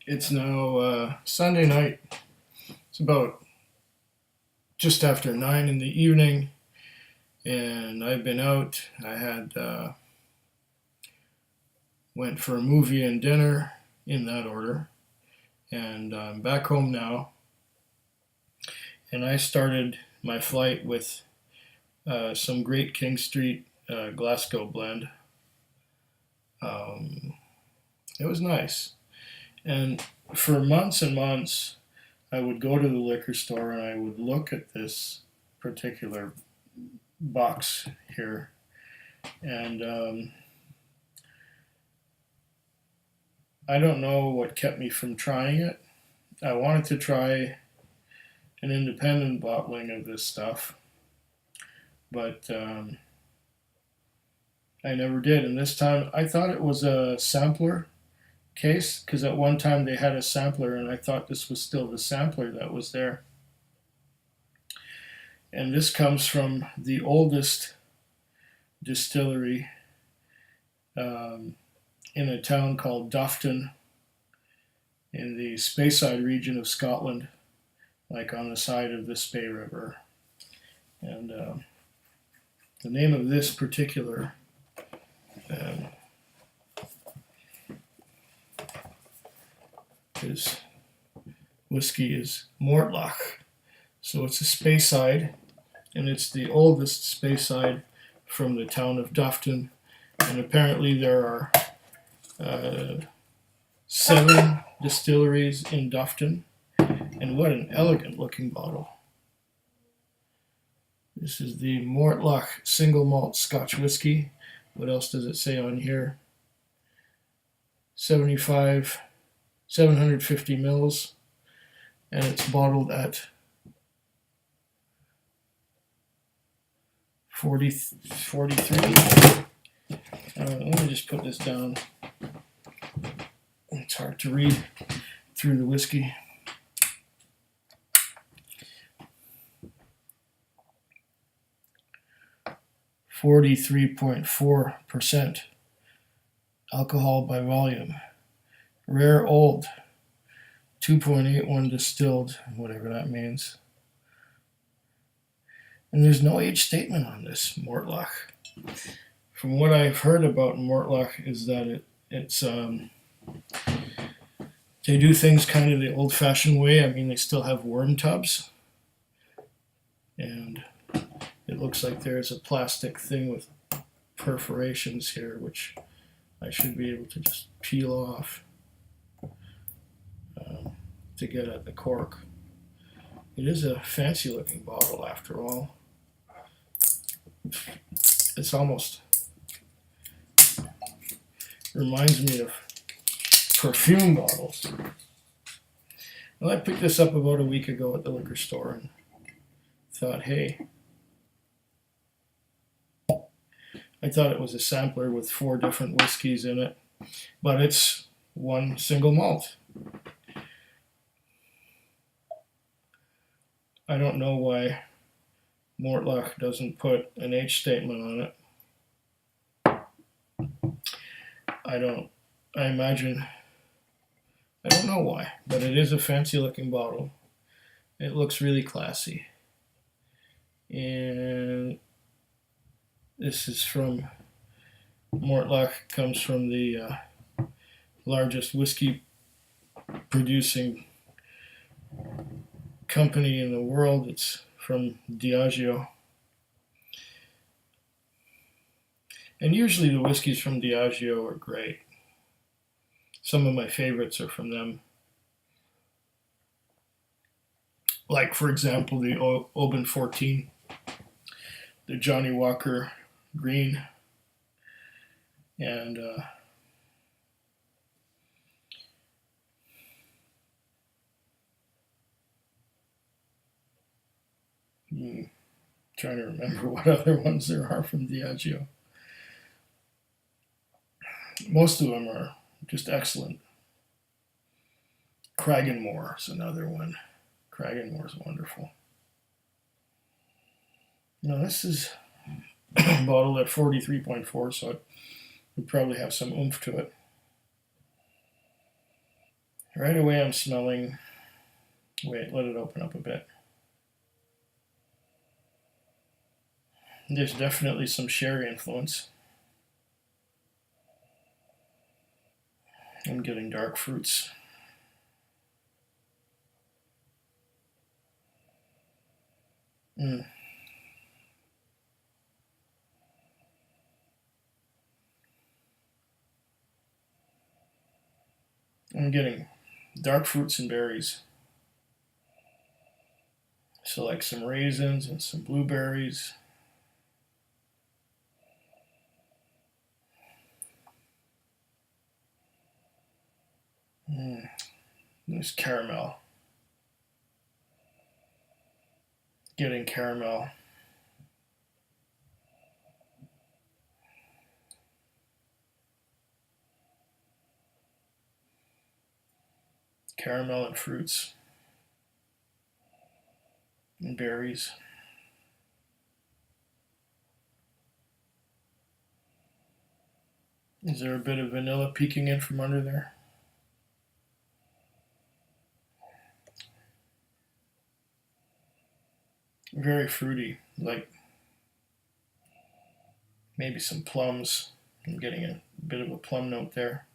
It's now Sunday night. It's about just after 9 in the evening, and I've been out. I had went for a movie and dinner in that order, and I'm back home now. And I started my flight with some Great King Street Glasgow blend. Um, it was nice, and for months and months, I would go to the liquor store and I would look at this particular box here, and I don't know what kept me from trying it. I wanted to try an independent bottling of this stuff, but I never did. And this time I thought it was a sampler case because at one time they had a sampler, and I thought this was still the sampler that was there. And this comes from the oldest distillery in a town called Duffton in the Speyside region of Scotland, like on the side of the Spey River. And the name of this particular um, is whiskey is Mortlach. So it's a Speyside, and it's the oldest Speyside from the town of Duffton. And apparently there are 7 distilleries in Duffton. And what an elegant looking bottle. This is the Mortlach single malt Scotch whisky. What else does it say on here? 750 mils, and it's bottled at 43. Let me just put this down. It's hard to read through the whiskey. .4% alcohol by volume. Rare old, 2.81 distilled, whatever that means. And there's no age statement on this Mortlach. From what I've heard about Mortlach is that it's they do things kind of the old-fashioned way. I mean, they still have worm tubs, and it looks like there's a plastic thing with perforations here, which I should be able to just peel off to get at the cork. It is a fancy-looking bottle, after all. It's almost reminds me of perfume bottles. Well, I picked this up about a week ago at the liquor store and thought, hey, I thought it was a sampler with 4 different whiskeys in it, but it's one single malt. I don't know why Mortlach doesn't put an age statement on it. I don't know why, but it is a fancy looking bottle. It looks really classy. And this is from Mortlach, comes from the largest whiskey producing company in the world. It's from Diageo. And usually the whiskeys from Diageo are great. Some of my favorites are from them. Like, for example, the Oban 14, the Johnny Walker Green, and trying to remember what other ones there are from Diageo. Most of them are just excellent. Craigellachie is another one. Craigellachie is wonderful. Now this is bottled at 43.4, so it would probably have some oomph to it. Right away I'm smelling, wait, let it open up a bit. There's definitely some sherry influence. I'm getting dark fruits. Mm. I'm getting dark fruits and berries. So like some raisins and some blueberries. There's caramel. Getting caramel. Caramel and fruits and berries. Is there a bit of vanilla peeking in from under there? Very fruity, like maybe some plums. I'm getting a bit of a plum note there.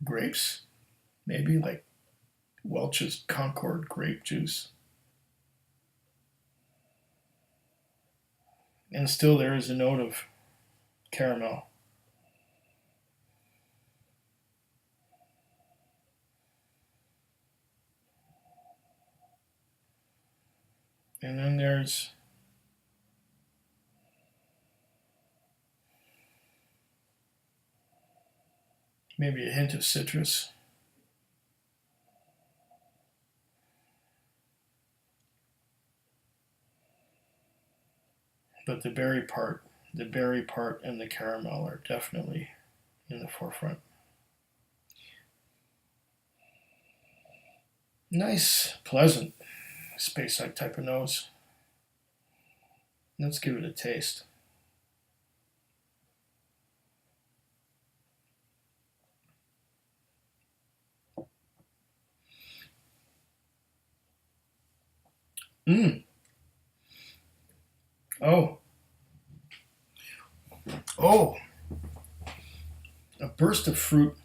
Grapes, maybe like Welch's Concord grape juice. And still there is a note of caramel. And then there's maybe a hint of citrus. But the berry part and the caramel are definitely in the forefront. Nice, pleasant Speyside type of nose. Let's give it a taste. Mmm. Oh. Oh. A burst of fruit.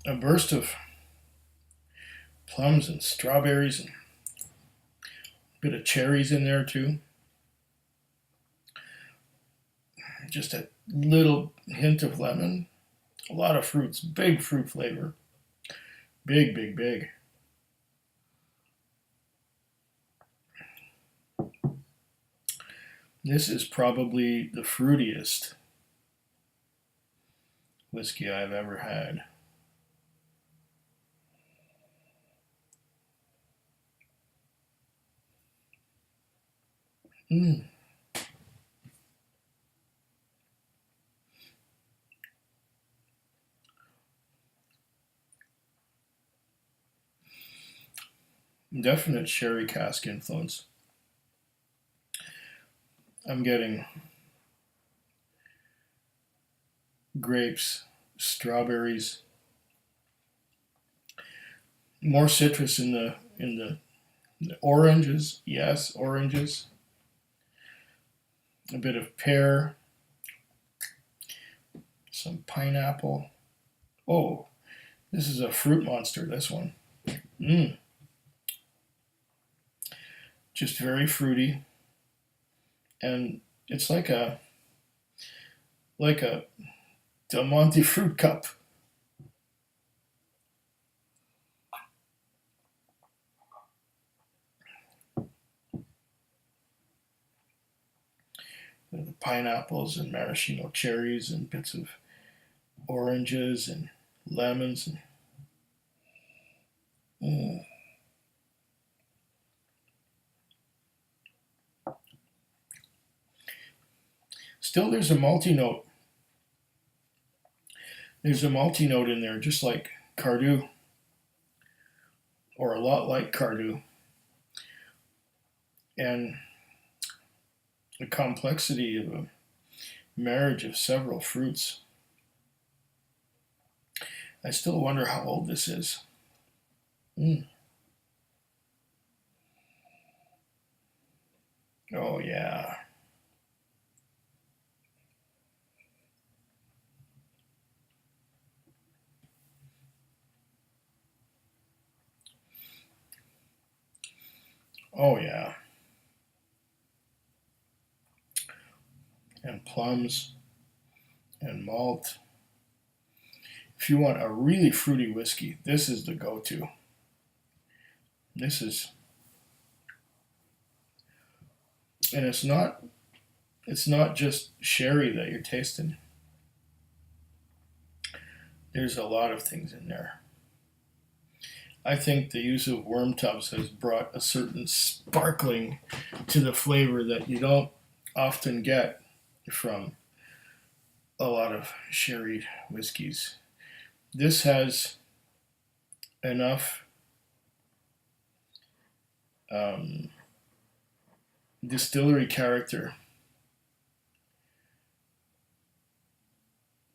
A burst of plums and strawberries and a bit of cherries in there too. Just a little hint of lemon. A lot of fruits. Big fruit flavor. Big, big, big. This is probably the fruitiest whiskey I've ever had. Mm. Definite sherry cask influence. I'm getting grapes, strawberries, more citrus in the oranges. Yes, oranges. A bit of pear, some pineapple. Oh, this is a fruit monster, this one. Mmm. Just very fruity. And it's like a Del Monte fruit cup. The pineapples and maraschino cherries and bits of oranges and lemons. Mm. Still, there's a malty note. There's a malty note in there, just like Cardew, or a lot like Cardew. And the complexity of a marriage of several fruits. I still wonder how old this is. Oh, yeah. Oh, yeah. And plums and malt. If you want a really fruity whiskey, this is the go-to. This is, and it's not just sherry that you're tasting. There's a lot of things in there. I think the use of worm tubs has brought a certain sparkling to the flavor that you don't often get from a lot of sherried whiskeys. This has enough distillery character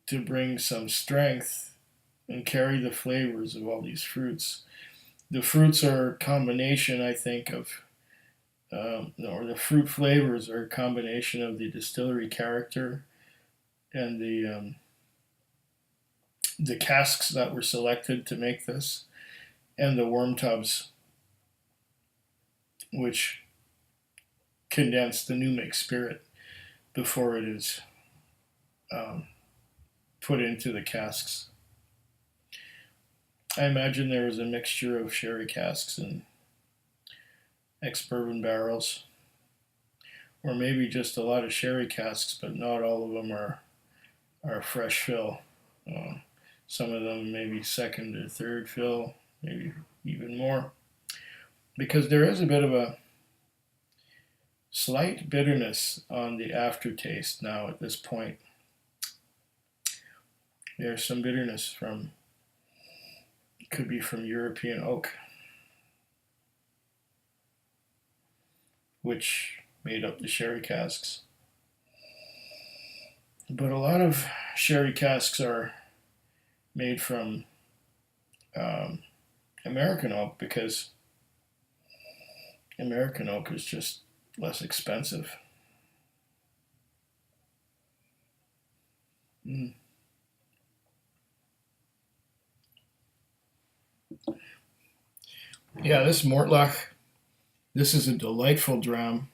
to bring some strength and carry the flavors of all these fruits. The fruits are a combination, I think, or the fruit flavors are a combination of the distillery character and the casks that were selected to make this, and the worm tubs, which condense the new make spirit before it is put into the casks. I imagine there was a mixture of sherry casks and ex-bourbon barrels, or maybe just a lot of sherry casks, but not all of them are fresh fill. Some of them maybe second or third fill, maybe even more, because there is a bit of a slight bitterness on the aftertaste now at this point. There's some bitterness from, could be from European oak, which made up the sherry casks. But a lot of sherry casks are made from American oak, because American oak is just less expensive. Yeah, this Mortlach, this is a delightful dram.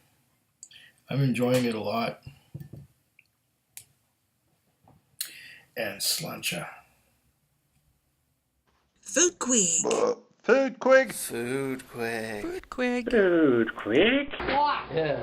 I'm enjoying it a lot. And slancha. Food quick. Food quick. Food quick. Food quick. Food quick. Yeah.